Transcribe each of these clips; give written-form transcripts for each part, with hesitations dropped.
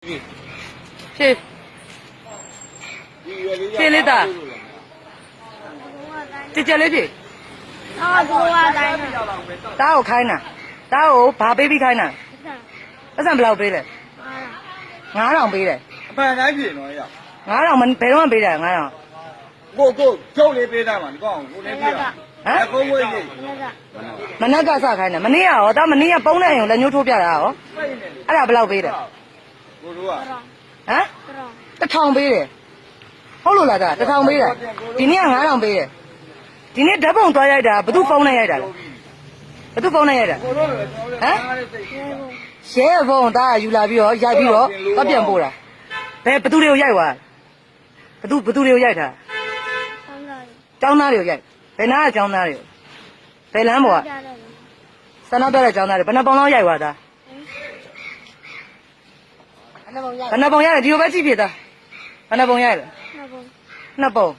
去，去你打，这叫你去，打我开呢，打我把 baby 开呢，那咱不老背嘞，俺让背嘞，办哪边呢呀？俺让们背上背嘞，俺让，我叫你背的嘛，你讲我那边啊，哎，我也。门那个啥开呢？门那呀，我到门那呀，包那用来牛头边了哦，俺俩不老背嘞，我说啊，啊，这长背嘞，好路了的，这长背嘞，今年俺让背嘞，今年这帮多来的，不都包那来的，不都包那来的，啊？现在风大有那边下边哦，那边包了，哎，不都留下哇？不都留下他？长哪留下？在哪长哪留？在南部，在那边来长哪里？把那帮老下哇的？把那帮下来，就把几片的，把那帮下来，那帮，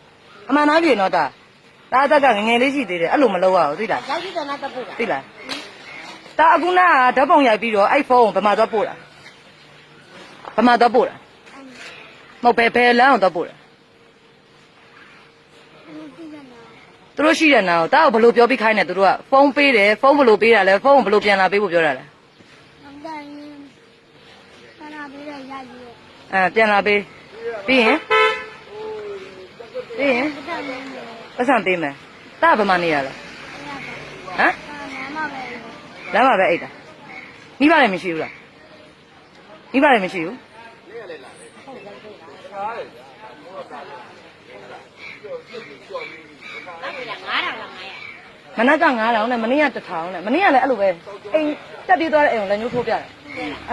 俺们那边那的，大家讲眼里去的，俺路没路啊，对啦，对啦。大姑那这帮也比如爱风，不嘛多补了，不嘛多补了，冇白两多补了。都是人呐，大不路标比开呢，都是风背的，风不路背了嘞，风不路边了，背不标了嘞。边了背，背不上背没，大不嘛你了，啊？两把白的，你把人没去了，你把人没去。မနက်က9000နဲ့မနေ့က1000နဲ့မနေ့ကလည်းအဲ့လိုပဲအိမ်တက်ပြေးသွားတဲ့အိမ်ကိုလည်းညှိုးထိုးပြတယ်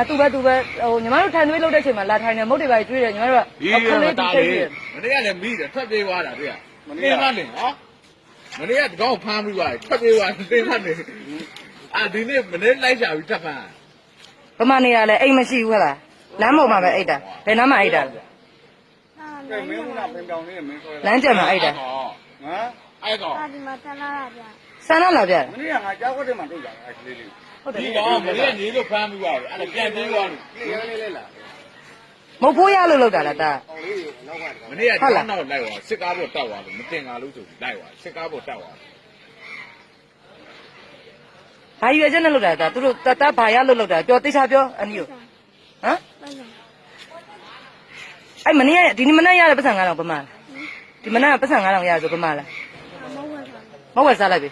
သူပဲဟိုညီမတို့ထိုင်သွေးလုပ်တဲ့အချိန်မှာလာထိုင်နေမုတ်တွေပါကျွေးတယ်ညီမတို့ကခလေးတူစိတ်တယ်မနေ့ကလည်းမိတယ်ထွက်ပြေးသွားတာတွေ့ရမနေ့ကလည်းနော်မနေ့ကတကောက်ဖမ်းပြီးသွားတယ်ထွက်ပြေးသွားတယ်မှတ်နေဒီနေ့မနေ့လိုက်ရှာပြီးထပ်ဖမ်းဗမာနေရလဲအိမ်မရှိဘူးဟဲ့လားလမ်းပေါ်မှာပဲအိတ်တာဘယ်နားမှာအိတ်တာလဲမင်းကပင်ပြောင်းနေမင်းဆိုလမ်းကျက်မှာအိတ်တာဟမ်အဲ့တော့ဆန္ဒလာပြမနေ့ကငါကြောက်တဲ့မှာတွေ့ကြတယ်အဲ့ကလေးလေးဟုတ်တယ်ဒီကောင်မနေ့ကနေလို့ဖမ်းပြီးသွားတယ်အဲ့ဒါပြန်ပြေးသွားလို့လေးလားမဟုတ်ဖိုးရလို့လောက်တာလားတာမနေ့ကကျောင်းတော့လိုက်သွားစစ်ကားပေါ်တက်သွားလို့မတင်ကားလို့ဆိုလိုက်သွားစစ်ကားပေါ်တက်သွားဘာရွယ်ချက်နဲ့လောက်တာတာသူတို့တဘာရလို့လောက်တာပြောသိချပြောအနီးကိုဟမ်အဲ့မနေ့ကဒီမနေ့ရတဲ့ပတ်စံ9000ပမာဒီမနေ့ကပတ်စံ9000ရဆိုပမာလားမဟုတ်ဝယ်စားလိုက်ပြီ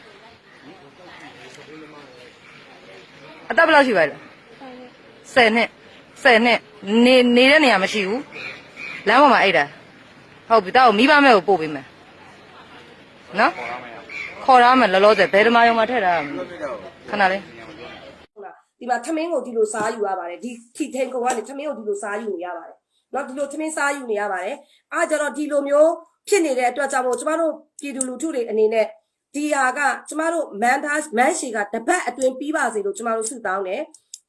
အသက်ဘယ်လောက်ရှိပါလဲ10နှစ်နေတဲ့နေရာမရှိဘူးလမ်းပေါ်မှာအိတ်တာဟုတ်ပြီတော့မိဘမဲကိုပို့ပေးမယ်နော်ခေါ်ရမယ်လောလောဆယ်ဘယ်ဓမာယုံမှာထည့်ထားရမလဲခဏလေးဒီမှာထမင်းကိုဒီလိုစားယူရပါတယ်ဒီထီထင်းကုံကနေထမင်းကိုဒီလိုစားယူနေရပါတယ်เนาะဒီလိုထမင်းစားယူနေရပါတယ်အားကြတော့ဒီလိုမျိုးဖြစ်နေတဲ့အတွက်ကြောင့်မို့ကျမတို့ပြည်သူလူထုတွေအနေနဲ့ဒီဟာကကျမတို့မန်းရှီကတပတ်အတွင်းပြီးပါစေလို့ကျမတို့ဆုတောင်းတယ်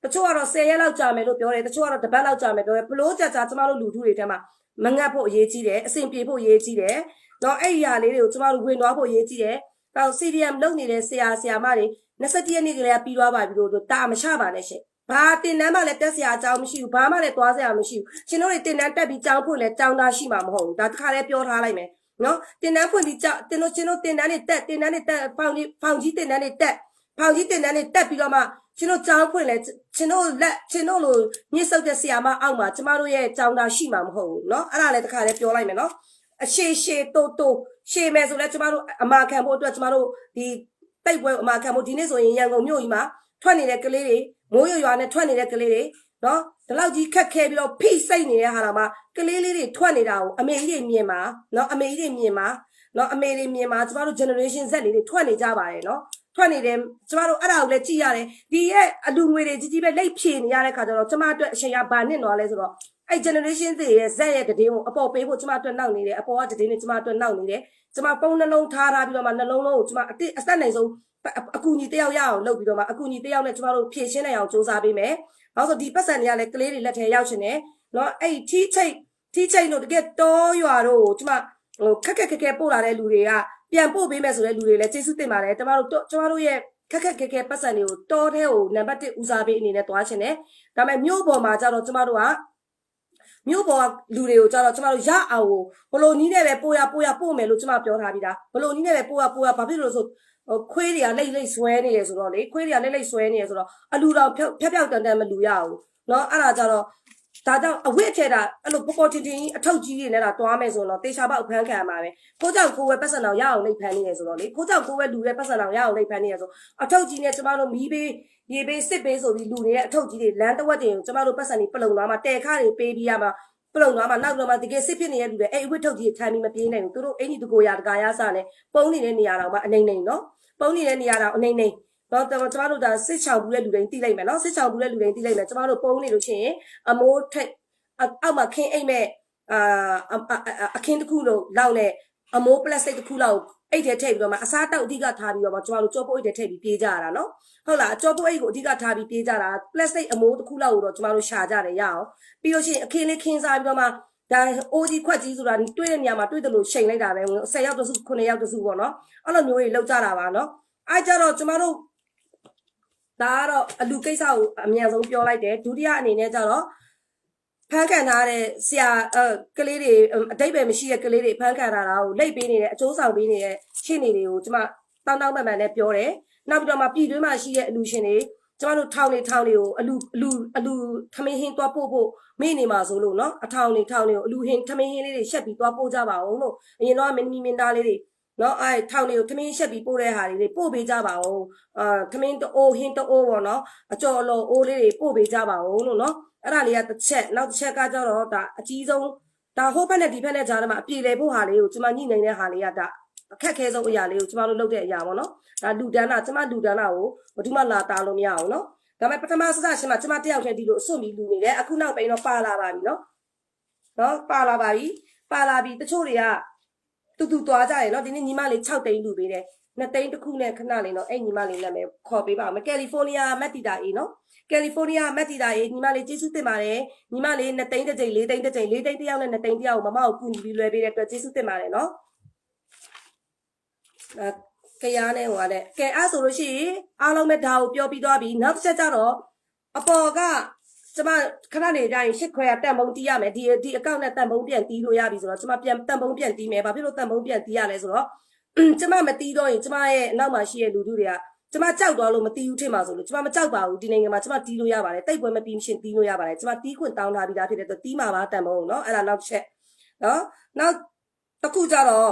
တချို့ကတော့10ရက်လောက်ကြာမယ်လို့ပြောတယ်တချို့ကတော့တပတ်လောက်ကြာမယ်ပြောတယ်ဘလို့ကြာကျမတို့လူထုတွေထဲမှာမငတ်ဖို့အရေးကြီးတယ်အဆင်ပြေဖို့အရေးကြီးတယ်เนาะအဲ့ဒီဟာလေးတွေကိုကျမတို့ဝင်သွားဖို့အရေးကြီးတယ်တော့ CDM လုပ်နေတဲ့ဆရာမတွေ21ရက်နေ့ကလေးကပြီးသွားပါပြီလို့တာမချပါနဲ့ရှင်ဘာတင်တန်းမှလည်းတက်စရာအကြောင်းမရှိဘူးဘာမှလည်းသွားစရာမရှိဘူးရှင်တို့တွေတင်တန်းတက်ပြီးကြောင်းဖွင့်လဲကြောင်းသားရှိမှာမဟုတ်ဘူးဒါတစ်ခါလဲပြောထားလိုက်မယ်နော်တင်တန်းဖွင့်ပြီးကြောင်းတင်တို့တင်တန်းတွေတက်ဖောင်ကြီးတင်တန်းတွေတက်ဖောင်ကြီးတင်တန်းတွေတက်ပြီးတော့မှရှင်တို့ကြောင်းဖွင့်လဲရှင်တို့လိုညှစ်ဆုပ်တဲ့ဆရာမအောက်မှာကျမတို့ရဲ့ကြောင်းသားရှိမှာမဟုတ်ဘူးနော်အဲ့ဒါလည်းတစ်ခါလဲပြောလိုက်မယ်နော်အရှည်တိုးရှည်မယ်ဆိုလဲကျမတို့အမာခံဖို့အတွက်ကျမတို့ဒီတိတ်ပွဲအမာခံဖို့ဒီနေ့ဆိုရင်ရန်ကုန်မြို့ကြီးမှာထွက်နေတဲ့ကလေးတွေမိုးရွာနဲ့ထွက်နေတဲ့ကလေးတွေနော်ဒီလောက်ကြီးခက်ခဲပြီးတော့ဖိစိတ်နေတဲ့ဟာလာမှာကလေးလေးတွေထွက်နေတာကိုအမေကြီးတွေမြင်မှာနော်အမေကြီးတွေမြင်မှာနော်အမေတွေမြင်မှာကျမတို့ generation Z လေးတွေထွက်နေကြပါတယ်နော်ထွက်နေတယ်ကျမတို့အဲ့ဒါကိုလည်းကြည့်ရတယ်ဒီရဲ့အလူငွေတွေကြီးပဲလိတ်ဖြေနေရတဲ့ခါကျတော့ကျမအတွက်အချိန်ကဘာနစ်သွားလဲဆိုတော့အဲ့ generation Z ရဲ့ Z ရဲ့တည်င်းကိုအပေါ်ပေးဖို့ကျမအတွက်နောက်နေတယ်အပေါ်ကတည်င်းနဲ့ကျမအတွက်နောက်နေတယ်ကျမပုံနှလုံးထားပြီးတော့မှနှလုံးလုံးကိုကျမအသက်နိုင်ဆုံးအကူညီတယောက်ရအောင်လုပ်ပြီးတော့မှအကူညီတယောက်နဲ့ကျမတို့ဖြည့်ရှင်းနိုင်အောင်စူးစမ်းပေးမယ်။ဘာလို့ဆိုဒီပတ်စံတွေကလည်းကလေးတွေလက်ထဲရောက်ရှင်နေ။နော်အဲ့ထီးချိတ်တို့တကယ်တောရွာတို့ကိုကျမဟိုခက်ပို့လာတဲ့လူတွေကပြန်ပို့ပေးမယ်ဆိုတဲ့လူတွေလည်းကျေးဇူးတင်ပါတယ်။ကျမတို့ရဲ့ခက်ပတ်စံတွေကိုတောထဲကိုနံပါတ်1ဦးစားပေးအနေနဲ့တွားရှင်နေ။ဒါပေမဲ့မြို့ပေါ်မှာကျတော့ကျမတို့က မြို့ပေါ်ကလူတွေကိုကြတော့ကျမတို့ရအောင်ဘလို့နီးနဲ့ပဲပို့မယ်လို့ကျမပြောထားပြီးသားဘလို့နီးနဲ့ပဲပို့ဘာဖြစ်လို့ဆိုခွေးတွေကလိတ်ဆွဲနေရဆိုတော့လေခွေးတွေကလိတ်ဆွဲနေရဆိုတော့အလူတော်ဖြောက်တန်မလူရအောင်နော်အဲ့ဒါကြတော့ဒါကြောင့်အဝိထဲတာအဲ့လိုပေါ်တင်အထောက်ကြီးတွေနဲ့တာတွားမယ်ဆိုတော့တေချာပေါက်ဖမ်းခံရမှာပဲကိုကြောင့်ကိုဝဲပတ်စံတော်ရအောင်လိတ်ဖမ်းနေရဆိုတော့လေကိုကြောင့်ကိုဝဲလူရဲ့ပတ်စံတော်ရအောင်လိတ်ဖမ်းနေရဆိုအထောက်ကြီးနဲ့ကျမတို့မီးပေးရေပေးစစ်ပေးဆိုပြီးလူနေတဲ့အထောက်ကြီးတွေလမ်းတစ်ဝက်တင်ကိုကျမတို့ပတ်စံတွေပလုံသွားမှာတဲခါတွေပေးပြီးရမှာပလုံသွားမှာနောက်တော့မှတကယ်စစ်ဖြစ်နေတဲ့လူတွေအဲ့အဝိထုတ်ကြီးထိုင်ပြီးမပြေးနိုင်ဘူးသူတို့အင်ကြီးတကိုရတကာရစနဲ့ပုံနေတဲ့နေရာတော့မှအနေနဲ့နော်ပုံနေတဲ့နေရာတော့အနေနဲ့တော့ကျမတို့ဒါစစ်ချောင်ဘူးတဲ့လူတိုင်းသိလိုက်မယ်နော်စစ်ချောင်ဘူးတဲ့လူတိုင်းသိလိုက်မယ်ကျမတို့ပုံနေလို့ရှိရင်အမိုးထက်အောက်မှာခင်းအိမ်မဲ့အခင်းတစ်ခုလို့လောက်နဲ့အမိုးပလတ်စတစ်တစ်ခုလောက်အိတ်ထဲထည့်ပြီးတော့မှအစားတောက်အဓိကထားပြီးတော့မှကျမတို့ကြောပုတ်အိတ်ထဲထည့်ပြီးပြေးကြရတာနော်ဟုတ်လားကြောပုတ်အိတ်ကိုအဓိကထားပြီးပြေးကြတာပလတ်စတစ်အမိုးတစ်ခုလောက်ကိုတော့ကျမတို့ရှာကြတယ်ရအောင်ပြီးလို့ရှိရင်အခင်းလေးခင်းစားပြီးတော့မှဒါအိုးကြီးခွက်ကြီးဆိုတာတွေ့တဲ့နေရာမှာတွေ့တယ်လို့ချိန်လိုက်တာပဲ10ယောက်တစု9ယောက်တစုပေါ့နော်အဲ့လိုမျိုးတွေလောက်ကြတာပါနော်အဲ့ကြတော့ကျမတို့ဒါကတော့အလူကိစ္စကိုအမြန်ဆုံးပြောလိုက်တယ်ဒုတိယအနေနဲ့ကြတော့ဖန်ခံထားတဲ့ဆရာကလေးတွေအတိတ်ပဲမရှိတဲ့ကလေးတွေဖန်ခံထားတာကိုလိတ်ပေးနေတဲ့အကျိုးဆောင်ပေးနေတဲ့ရှင်းနေတွေကိုကျမတောင်းမှန်နဲ့ပြောတယ်နောက်ပြီးတော့မှပြည်တွင်းမှာရှိတဲ့အလူရှင်တွေကျမတို့ထောင်တွေကိုအလူထမင်းဟင်းတွားပို့ဖို့မိနေမှာဆိုလို့နော်အထောင်တွေကိုအလူဟင်းထမင်းဟင်းလေးတွေရှက်ပြီးတွားပို့ကြပါအောင်လို့အရင်တော့မင်းမင်းသားလေးတွေနော်အဲထောင်တွေကိုထမင်းရှက်ပြီးပို့တဲ့ဟာတွေပို့ပေးကြပါအောင်ထမင်းတိုးဟင်းတိုးပေါ့နော်အကျော်လော်အိုးလေးတွေပို့ပေးကြပါအောင်လို့နော်အဲ့ဒါလေးကတစ်ချက်နောက်တစ်ချက်ကကြတော့ဒါအကြီးဆုံးဒါဟိုဘက်နဲ့ဒီဘက်နဲ့ကြားထဲမှာအပြေလေဖို့ဟာလေးကိုကျမညှိနေတဲ့ဟာလေးကဒါအခက်ခဲဆုံးအရာလေးကိုကျမတို့လုပ်တဲ့အရာပေါ့နော်ဒါလူတန်းတာကျမလူတန်းတာကိုဘယ်သူမှလာတာလို့မရအောင်နော်ဒါပေမဲ့ပထမစစရှင်မှာကျမတယောက်တည်းဒီလိုအစွန့်ပြီးလူနေတယ်အခုနောက်ပိုင်းတော့ပါလာပါပြီနော်ပါလာပြီတချို့တွေကတူသွားကြတယ်နော်ဒီနေ့ညီမလေး6သိန်းလူပေးတယ်2သိန်းတစ်ခုနဲ့ခဏလေးနော်အဲ့ညီမလေးနာမည်ခေါ်ပေးပါဦးကယ်လီဖိုးနီးယားမက်တီတာအေးနော်ကယ်လီဖိုးနီးယားမက်တီတာအေးညီမလေးကျေးဇူးတင်ပါတယ်ညီမလေး2သိန်းတစ်ကြိမ်4သိန်းတစ်ကြိမ်4သိန်းတစ်ယောက်နဲ့2သိန်းတစ်ယောက်ကိုမမကိုကူညီပြီးလွှဲပေးတဲ့အတွက်ကျေးဇူးတင်ပါတယ်နော်ကရနဲ့ဟိုကလည်းကဲအဲ့ဆိုလို့ရှိရင်အားလုံးပဲဒါကိုပြောပြီးသွားပြီနောက်တစ်ချက်ကျတော့အပေါ်ကကျမခဏနေကြရင်ရှစ်ခွဲကတန်ပုံတီးရမယ်ဒီအကောင့်နဲ့တန်ပုံပြန်တီးလို့ရပြီဆိုတော့ကျမပြန်တန်ပုံပြန်တီးမယ်ဘာဖြစ်လို့တန်ပုံပြန်တီးရလဲဆိုတော့ကျမမတီးတော့ရင်ကျမရဲ့နောက်မှာရှိတဲ့လူတွေကကျမကြောက်သွားလို့မတီးဘူးထင်ပါဆိုလို့ကျမမကြောက်ပါဘူးဒီနိုင်ငံမှာကျမတီးလို့ရပါတယ်တိတ်ပွဲမပြီးမရှင်တီးလို့ရပါတယ်ကျမတီးခွင့်တောင်းထားပြီးသားဖြစ်တဲ့အတွက်တီးမှာပါတန်ပုံနော်အဲ့ဒါနောက်ချက်နော်နောက်တစ်ခုကြတော့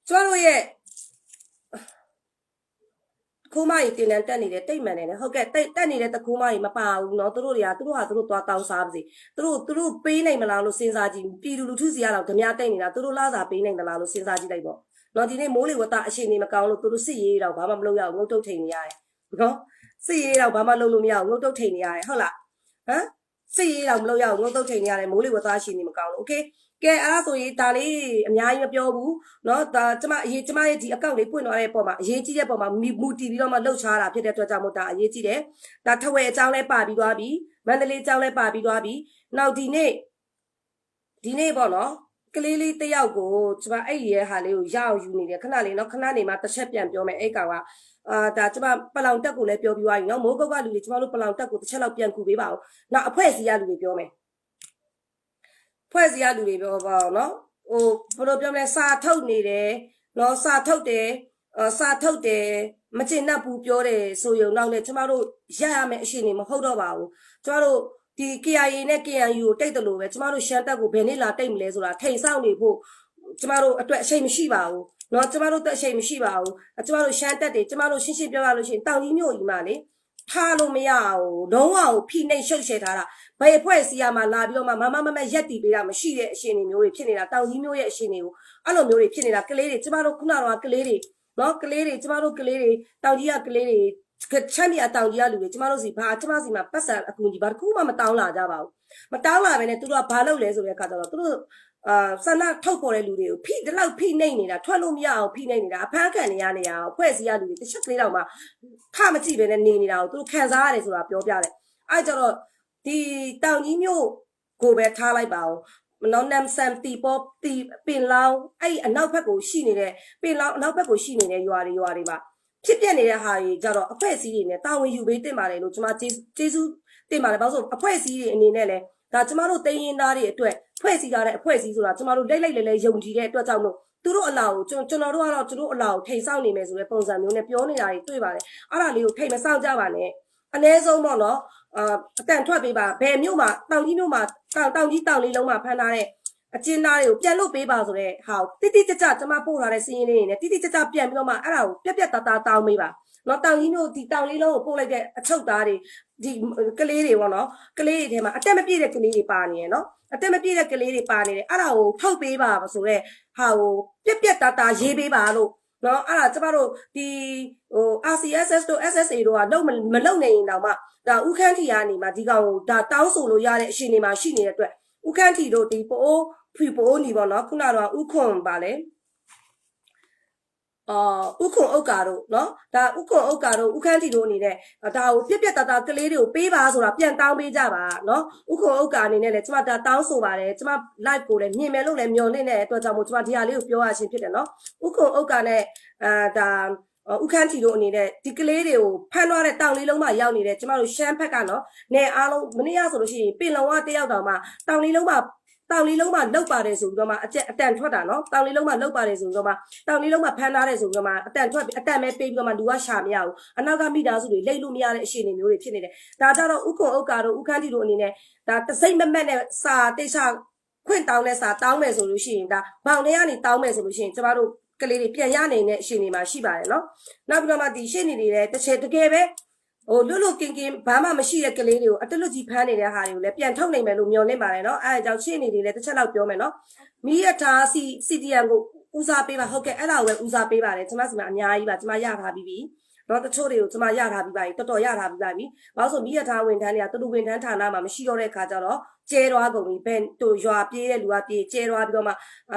ကျမတို့ရဲ့ခိုးမကြီးတင်တန်းတက်နေတဲ့တိတ်မှန်တယ်ဟုတ်ကဲ့တက်နေတဲ့တခိုးမကြီးမပါဘူးเนาะသူတို့ဟာသူတို့သွားတောင်းစားပါစေသူတို့ပေးနိုင်မလားလို့စဉ်းစားကြည့်ပြည်သူလူထုစီကတော့ဓမြတိတ်နေတာသူတို့လာစာပေးနိုင်သလားလို့စဉ်းစားကြည့်လိုက်ပေါ့เนาะဒီနေ့မိုးလေဝသအရှိန်နေမကောင်းလို့သူတို့စစ်ရေးတော့ဘာမှမလုပ်ရဘူးငုတ်တုတ်ထိန်နေရတယ်เนาะစစ်ရေးတော့ဘာမှလုပ်လို့မရဘူးငုတ်တုတ်ထိန်နေရတယ်ဟုတ်လားဟမ်စစ်ရေးတော့မလုပ်ရဘူးငုတ်တုတ်ထိန်နေရတယ်မိုးလေဝသအရှိန်နေမကောင်းလို့โอเคကဲအဲ့ဒါဆိုရင်ဒါလေးအများကြီးမပြောဘူးเนาะဒါကျမရဲ့ဒီအကောင့်လေးပွင့်သွားတဲ့ပုံမှာအရေးကြီးတဲ့ပုံမှာမူတည်ပြီးတော့မှလှုပ်ရှားတာဖြစ်တဲ့အတွက်ကြောင့်မို့ဒါအရေးကြီးတယ်ဒါထဝယ်အကြောင်းလဲပါပြီးသွားပြီမန္တလေးအကြောင်းလဲပါပြီးသွားပြီနောက်ဒီနေ့ပေါ့နော်ကလေးလေးတယောက်ကိုကျမအဲ့ဒီရဲ့ဟာလေးကိုရအောင်ယူနေတယ်ခဏလေးနော်ခဏနေမှတစ်ချက်ပြန်ပြောမယ်အဲ့ကောင်ကဒါကျမပလောင်တက်ကိုလည်းပြောပြီးသွားပြီနော်မိုးကုတ်ကလူတွေကျမတို့ပလောင်တက်ကိုတစ်ချက်လောက်ပြန်ကူပေးပါဦးနောက်အဖွဲ့အစည်းရလူတွေပြောမယ်ဖွဲ့စည်းရလူတွေပြောပါနော်ဟိုဘယ်လိုပြောမလဲစာထုတ်နေတယ်နော်စာထုတ်တယ်မကျင်납ဘူးပြောတယ်ဆိုရုံတော့လေကျမတို့ရရမယ်အရှိနေမဟုတ်တော့ပါဘူးကျမတို့ဒီ KIA နဲ့ KNU ကိုတိတ်တယ်လို့ပဲကျမတို့ရှမ်းတက်ကိုဘယ်နေ့လာတိတ်မလဲဆိုတာထိန်ဆောင်နေဖို့ကျမတို့အတွက်အချိန်မရှိပါဘူးနော်ကျမတို့တက်အချိန်မရှိပါဘူးကျမတို့ရှမ်းတက်တွေကျမတို့ရှင်းပြောရလို့ရှိရင်တောင်ကြီးမြို့ကြီးမှာလေထားလို့မရဘူးလုံးဝကိုဖိနှိပ်ရှုပ်ရှဲထားတာဘယ်ဖွဲ့စီရမှာလာပြီးတော့မှမရက်တီပေးတာမရှိတဲ့အရှင်တွေမျိုးတွေဖြစ်နေတာတောင်ကြီးမျိုးရဲ့အရှင်တွေကိုအဲ့လိုမျိုးတွေဖြစ်နေတာကလေးတွေကျမတို့ခုနကတော့ကလေးတွေနော်ကလေးတွေကျမတို့ကလေးတွေတောင်ကြီးကကလေးတွေချမ်းမြေတောင်ကြီးကလူတွေကျမတို့စီဘာကျမစီမှာပတ်စံအကူကြီးဘာတစ်ခုမှမတောင်းလာကြပါဘူးမတောင်းလာပဲနဲ့သူတို့ကဘာလုပ်လဲဆိုတဲ့အခါကျတော့သူတို့ဆန္ဒထုတ်ပေါ်တဲ့လူတွေကိုဒီလောက်ဖိနှိပ်နေတာထွက်လို့မရအောင်ဖိနှိပ်နေတာအဖမ်းခံနေရအောင်ဖွဲ့စည်းရလူတွေတစ်ချက်ကလေးတော့မှခမကြည့်ပဲနဲ့နေနေတာကိုသူတို့ခံစားရတယ်ဆိုတာပြောပြတယ်အဲ့ကြတော့ဒီတောင်ကြီးမျိုးကိုပဲထားလိုက်ပါဦးနော်နမ်ဆမ်တီပေါ်တီပင်လောင်းအဲ့အနောက်ဘက်ကိုရှိနေတဲ့ပင်လောင်းအနောက်ဘက်ကိုရှိနေတဲ့ရွာတွေမှာဖြစ်ပြနေတဲ့ဟာတွေကြတော့အဖွဲ့အစည်းတွေနဲ့တာဝန်ယူပေးတင်ပါတယ်လို့ကျွန်မကျေးဇူး တင်ပါလေဘာလို့ဆိုအဖွဲ့အစည်းတွေအနေနဲ့လဲဒါကျမတို့တင်းရင်သားတွေအတွက်ဖွဲ့စည်းကြတဲ့အဖွဲ့အစည်းဆိုတာကျမတို့လိုက်လဲယုံကြည်တဲ့အတွက်ကြောင့်မို့သူတို့အလားကိုကျွန်တော်တို့ကတော့သူတို့အလားကိုထိန်ဆောင်နေမယ်ဆိုတဲ့ပုံစံမျိုးနဲ့ပြောနေတာတွေတွေ့ပါတယ်အဲ့ဒါလေးကိုထိန်မဆောင်ကြပါနဲ့အနည်းဆုံးပေါ့နော်အတန်ထွက်ပေးပါဘယ်မြို့မှာတောင်ကြီးမြို့မှာတောင်ကြီးတောင်လေးလုံးမှာဖမ်းထားတဲ့အကျဉ်းသားတွေကိုပြန်လွတ်ပေးပါဆိုတဲ့ဟာကိုတိတိကျကျကျမပို့ထားတဲ့စီးရင်လေးတွေနဲ့တိတိကျကျပြန်ပြီးတော့မှအဲ့ဒါကိုပြက်သားတောင်းပေးပါနော်တောင်ကြီးမြို့ဒီတောင်လေးလုံးကိုပို့လိုက်တဲ့အချုပ်သားတွေဒီကလေးတွေပေါ့နော်ကလေးတွေထဲမှာအတက်မပြည့်တဲ့ကလေးတွေပါနေရယ်နော်အတက်မပြည့်တဲ့ကလေးတွေပါနေတယ်အဲ့ဒါကိုထုတ်ပေးပါဆိုတော့ဟာကိုပြက်သားရေးပေးပါလို့နော်အဲ့ဒါကျမတို့ဒီRCSS တို့ SSA တို့ကမလုံနေရင်တောင်မှဒါဥခန်းထီကနေမှဒီကောင်ကိုဒါတောင်းဆိုလို့ရတဲ့အရှင်တွေမှာရှိနေတဲ့အတွက်ဥခန်းထီတို့ဒီပိုးနီပေါ့နော်ခုနကတော့ဥခွန်ပါလေဥခွန်ဥက္ကာတို့နော်ဒါဥခွန်ဥက္ကာတို့ဥခန်းတီတို့အနေနဲ့ဒါကိုပြက်သားကလေးတွေကိုပေးပါဆိုတာပြန်တောင်းပေးကြပါနော်ဥခွန်ဥက္ကာအနေနဲ့လည်းကျမဒါတောင်းဆိုပါတယ်ကျမ live ကိုလည်းမြင်မယ်လို့လည်းမျှော်လင့်တဲ့အတွက်ကြောင့်မို့ကျမဒီဟာလေးကိုပြောရခြင်းဖြစ်တယ်နော်ဥခွန်ဥက္ကာနဲ့ဒါဥခန်းတီတို့အနေနဲ့ဒီကလေးတွေကိုဖမ်းသွားတဲ့တောင်လေးလုံးမှာရောက်နေတယ်ကျမတို့ရှမ်းဘက်ကနော်နေအားလုံးမနေ့ကဆိုလို့ရှိရင်ပင်လုံကတယောက်တောင်မှတောင်လေးလုံးမှာလောက်ပါတယ်ဆိုပြီးတော့မှအတန်ထွက်တာနော်တောင်လေးလုံးမှာလောက်ပါတယ်ဆိုပြီးတော့မှတောင်လေးလုံးမှာဖမ်းထားတယ်ဆိုပြီးတော့မှအတန်မဲပေးပြီးတော့မှလူကရှာမရဘူးအနောက်ကမိသားစုတွေလိတ်လို့မရတဲ့အခြေအနေမျိုးတွေဖြစ်နေတယ်ဒါကြတော့ဥခွန်ဥက္ကာတို့ဥခန်းတီတို့အနေနဲ့ဒါတစိမ့်မမက်နဲ့စာတိတ်ချခွင့်တောင်းလဲစာတောင်းမယ်ဆိုလို့ရှိရင်ဒါဘောင်ထဲကနေတောင်းမယ်ဆိုလို့ရှိရင်ကျမတို့ကလေးတွေပြန်ရနေတဲ့အခြေအနေမှာရှိပါတယ်နော်နောက်ပြီးတော့မှဒီရှင်းနေတွေလည်းတကယ်ပဲလွတ်ကင်းဘာမှမရှိတဲ့ကလေးတွေကိုအတလွတ်ကြီးဖမ်းနေတဲ့ဟာတွေကိုလည်းပြန်ထုတ်နိုင်မယ်လို့မျှော်လင့်ပါတယ်နော်အဲအကြောင်းရှင်းနေတွေလည်းတစ်ချက်လောက်ပြောမယ်နော်မိရထား CDM ကိုဦးစားပေးပါဟုတ်ကဲ့အဲ့ဒါကိုပဲဦးစားပေးပါတယ်ကျွန်မစီမှာအများကြီးပါကျွန်မရထားပြီးပြီနော်တချို့တွေကိုကျွန်မရထားပြီးပါပြီတော်ရထားပြီးပါပြီဘာလို့ဆိုမိရထားဝန်ထမ်းတွေကတူတူဝန်ထမ်းဌာနမှာမရှိတော့တဲ့ခါကျတော့ကျဲသွားကုန်ပြီဘယ်တို့ရွာပြေးတဲ့လူကပြေးကျဲသွားပြီးတော့မှ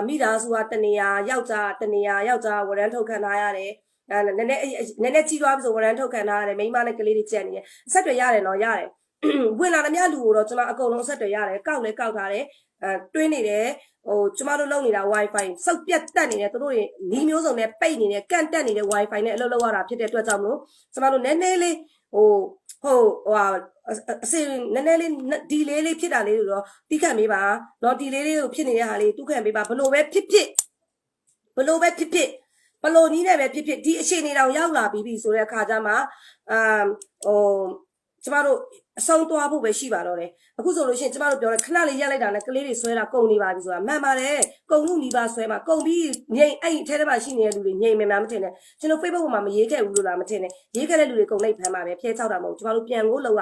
မိသားစုကတနေရာယောက်ျားဝရမ်းထုတ်ခံထားရတယ်နည်းနည်းကြီးသွားပြီဆိုဝရမ်းထုတ်ခံထားရတယ်မိန်းမနဲ့ကလေးတွေကြက်နေတယ်အဆက်တွေရတယ်နော်ရတယ်ဝင်လာတဲ့မြလူကိုတော့ကျွန်တော်အကုန်လုံးအဆက်တွေရတယ်ကောက်လဲကောက်ထားတယ်တွင်းနေတယ်ကျမတို့လုံနေတာ wifi စုပ်ပြတ်တက်နေတယ်တို့တွေနီးမျိုးစုံနဲ့ပိတ်နေတယ်ကန့်တက်နေတဲ့ wifi နဲ့အလုပ်လုပ်ရတာဖြစ်တဲ့အတွက်ကြောင့်မလို့ကျမတို့နည်းနည်းလေးအစနည်းနည်းလေးဒီလေးဖြစ်တာလေးတွေတော့တီးခတ်မေးပါနော်ဒီလေးကိုဖြစ်နေတဲ့ဟာလေးတူးခတ်မေးပါဘလို့ပဲဖြစ်ဘလို့နီးနဲ့ပဲဖြစ်ဒီအခြေအနေတောင်ရောက်လာပြီးဆိုတဲ့အခါကျမှကျမတို့အဆုံးသွားဖို့ပဲရှိပါတော့တယ်အခုဆိုလို့ရှိရင်ကျမတို့ပြောတယ်ခဏလေးရက်လိုက်တာနဲ့ကလေးတွေဆွဲတာကုန်နေပါပြီဆိုတာမှန်ပါတယ်ကုန်မှုနီးပါဆွဲမှာကုန်ပြီးငိမ့်အဲ့ဒီထဲထဲမှာရှိနေတဲ့လူတွေငိမ့်မယ်မထင်နဲ့ကျွန်တော် Facebook ပေါ်မှာမရေးခဲ့ဘူးလို့လားမထင်နဲ့ရေးခဲ့တဲ့လူတွေကုန်လိုက်ဖမ်းပါပဲဖျဲချောက်တာမဟုတ်ကျမတို့ပြန်ကိုလောက်ရ